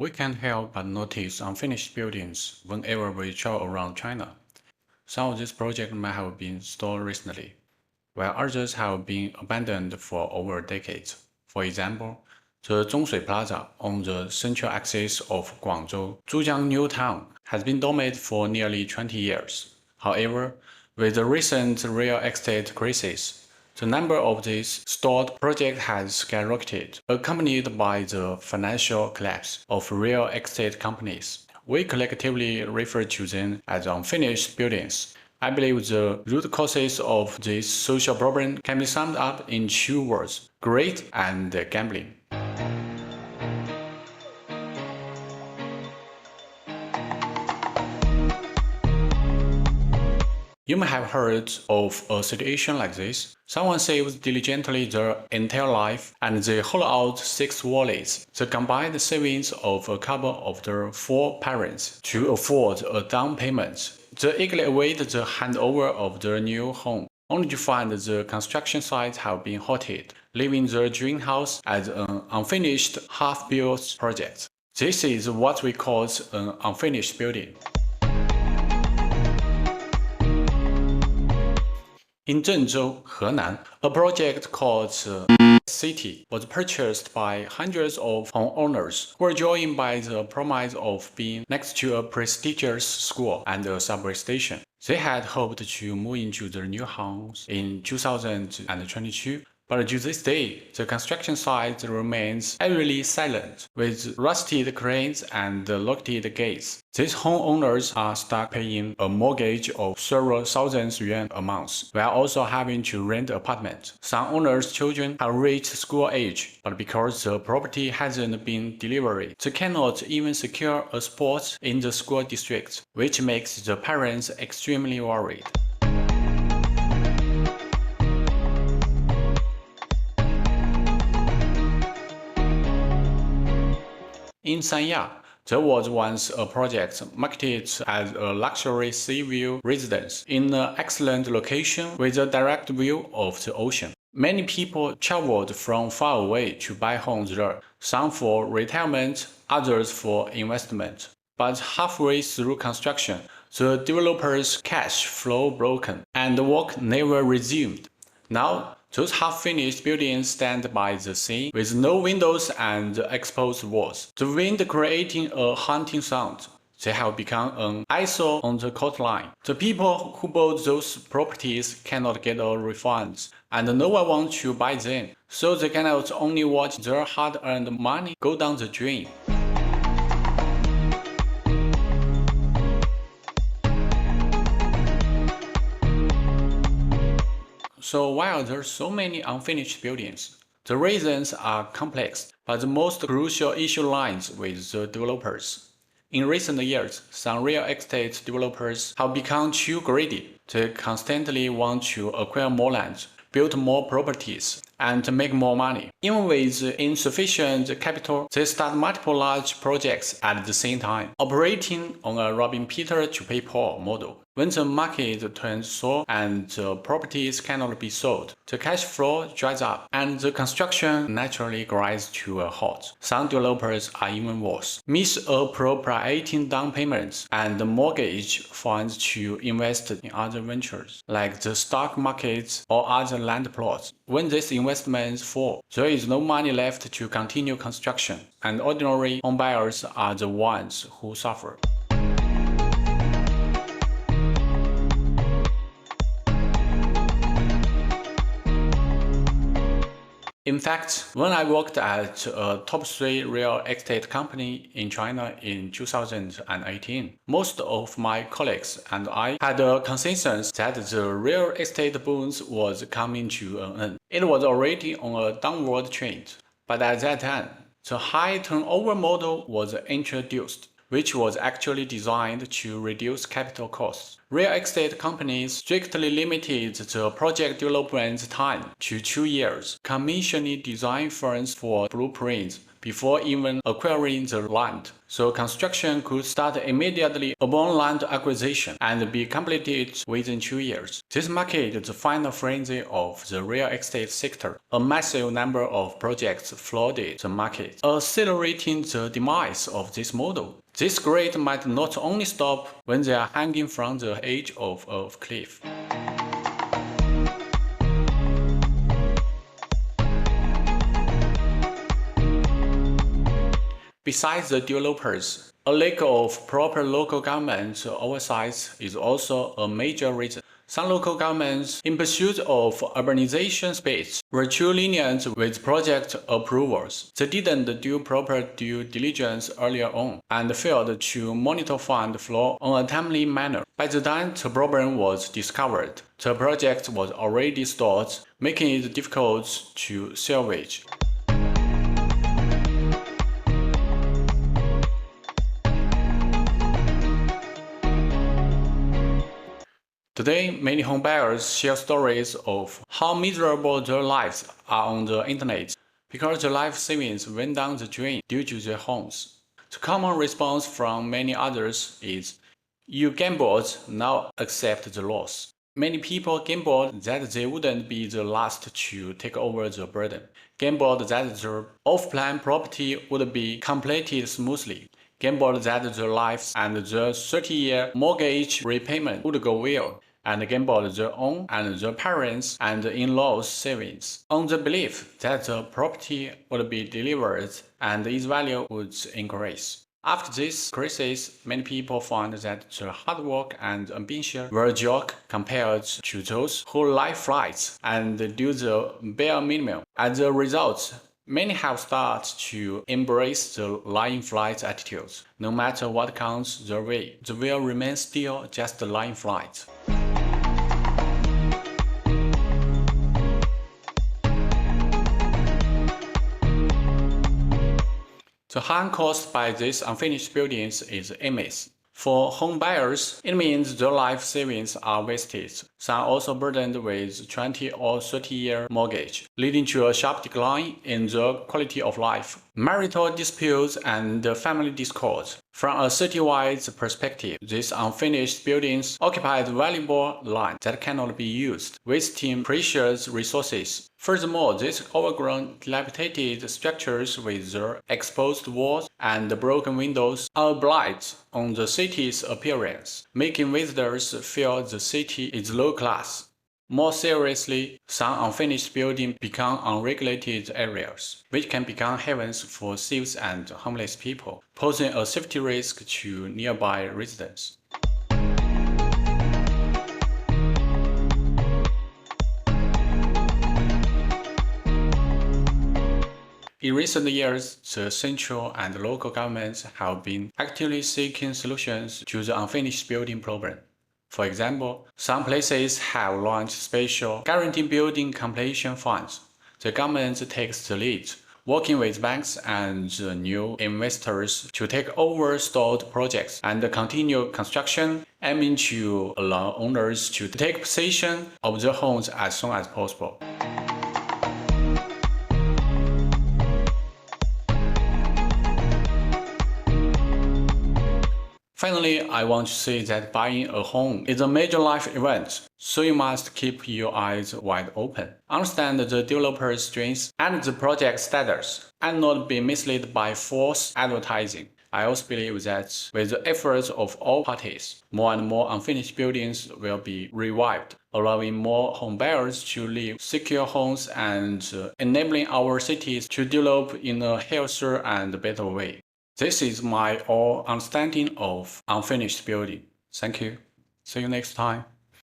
We can't help but notice unfinished buildings whenever we travel around China. Some of these projects might have been stored recently, while others have been abandoned for over decades. For example, the Zhongshui Plaza on the central axis of Guangzhou, Zhujiang New Town, has been dormant for nearly 20 years. However, with the recent real estate crisis, the number of these stalled projects has skyrocketed, accompanied by the financial collapse of real estate companies. We collectively refer to them as unfinished buildings. I believe the root causes of this social problem can be summed up in two words: greed and gambling. You may have heard of a situation like this. Someone saves diligently their entire life and they hollow out 6 wallets, the combined savings of a couple of their 4 parents, to afford a down payment. They eagerly await the handover of their new home, only to find the construction site have been halted, leaving their dream house as an unfinished, half-built project. This is what we call an unfinished building. In Zhengzhou, Henan, a project called City was purchased by hundreds of homeowners who were joined by the promise of being next to a prestigious school and a subway station. They had hoped to move into their new house in 2022, but to this day, the construction site remains eerily silent, with rusted cranes and locked gates. These homeowners are stuck paying a mortgage of several thousand yuan a month, while also having to rent apartments. Some owners' children have reached school age, but because the property hasn't been delivered, they cannot even secure a spot in the school district, which makes the parents extremely worried. In Sanya, there was once a project marketed as a luxury sea view residence in an excellent location with a direct view of the ocean. Many people traveled from far away to buy homes there, some for retirement, others for investment. But halfway through construction, the developer's cash flow broken and the work never resumed. Now, those half-finished buildings stand by the sea with no windows and exposed walls, the wind creating a haunting sound. They have become an eyesore on the coastline. The people who bought those properties cannot get a refund, and no one wants to buy them, so they cannot only watch their hard-earned money go down the drain. So why are there so many unfinished buildings? The reasons are complex, but the most crucial issue lies with the developers. In recent years, some real estate developers have become too greedy. They constantly want to acquire more land, build more properties, and make more money. Even with insufficient capital, they start multiple large projects at the same time, operating on a robbing Peter to pay Paul model. When the market turns sour and the properties cannot be sold, the cash flow dries up and the construction naturally grinds to a halt. Some developers are even worse, misappropriating down payments and mortgage funds to invest in other ventures, like the stock market or other land plots. When these investments fall, there is no money left to continue construction, and ordinary homebuyers are the ones who suffer. In fact, when I worked at a top 3 real estate company in China in 2018, most of my colleagues and I had a consensus that the real estate boom was coming to an end. It was already on a downward trend, but at that time, the high turnover model was introduced, which was actually designed to reduce capital costs. Real estate companies strictly limited the project development time to 2 years, commissioning design firms for blueprints, before even acquiring the land, so construction could start immediately upon land acquisition and be completed within 2 years. This marked the final frenzy of the real estate sector. A massive number of projects flooded the market, accelerating the demise of this model. This grade might not only stop when they are hanging from the edge of a cliff. Besides the developers, a lack of proper local government oversight is also a major reason. Some local governments, in pursuit of urbanization speeds, were too lenient with project approvals. They didn't do proper due diligence earlier on and failed to monitor fund flow in a timely manner. By the time the problem was discovered, the project was already stalled, making it difficult to salvage. Today, many homebuyers share stories of how miserable their lives are on the internet because their life savings went down the drain due to their homes. The common response from many others is, "You gambled, now accept the loss." Many people gambled that they wouldn't be the last to take over the burden, gambled that their off-plan property would be completed smoothly, gambled that their lives and their 30-year mortgage repayment would go well, and gambled their own and their parents' and in-laws' savings, on the belief that the property would be delivered and its value would increase. After this crisis, many people found that their hard work and ambition were a joke compared to those who lie flat and do the bare minimum. As a result, many have started to embrace the lying flat attitude. No matter what comes their way, they will remain still just lying flat. The harm caused by these unfinished buildings is immense. For home buyers, it means their life savings are wasted. Some are also burdened with 20 or 30-year mortgage, leading to a sharp decline in their quality of life. Marital disputes and family discord. From a city-wide perspective, these unfinished buildings occupy valuable land that cannot be used, wasting precious resources. Furthermore, these overgrown, dilapidated structures with their exposed walls and broken windows are a blight on the city's appearance, making visitors feel the city is low class. More seriously, some unfinished buildings become unregulated areas, which can become havens for thieves and homeless people, posing a safety risk to nearby residents. In recent years, the central and local governments have been actively seeking solutions to the unfinished building problem. For example, some places have launched special guaranteed building completion funds. The government takes the lead, working with banks and new investors to take over stalled projects and continue construction, aiming to allow owners to take possession of their homes as soon as possible. Finally, I want to say that buying a home is a major life event, so you must keep your eyes wide open. Understand the developer's strengths and the project status, and not be misled by false advertising. I also believe that with the efforts of all parties, more and more unfinished buildings will be revived, allowing more homebuyers to live secure homes and enabling our cities to develop in a healthier and better way. This is my understanding of unfinished building. Thank you. See you next time.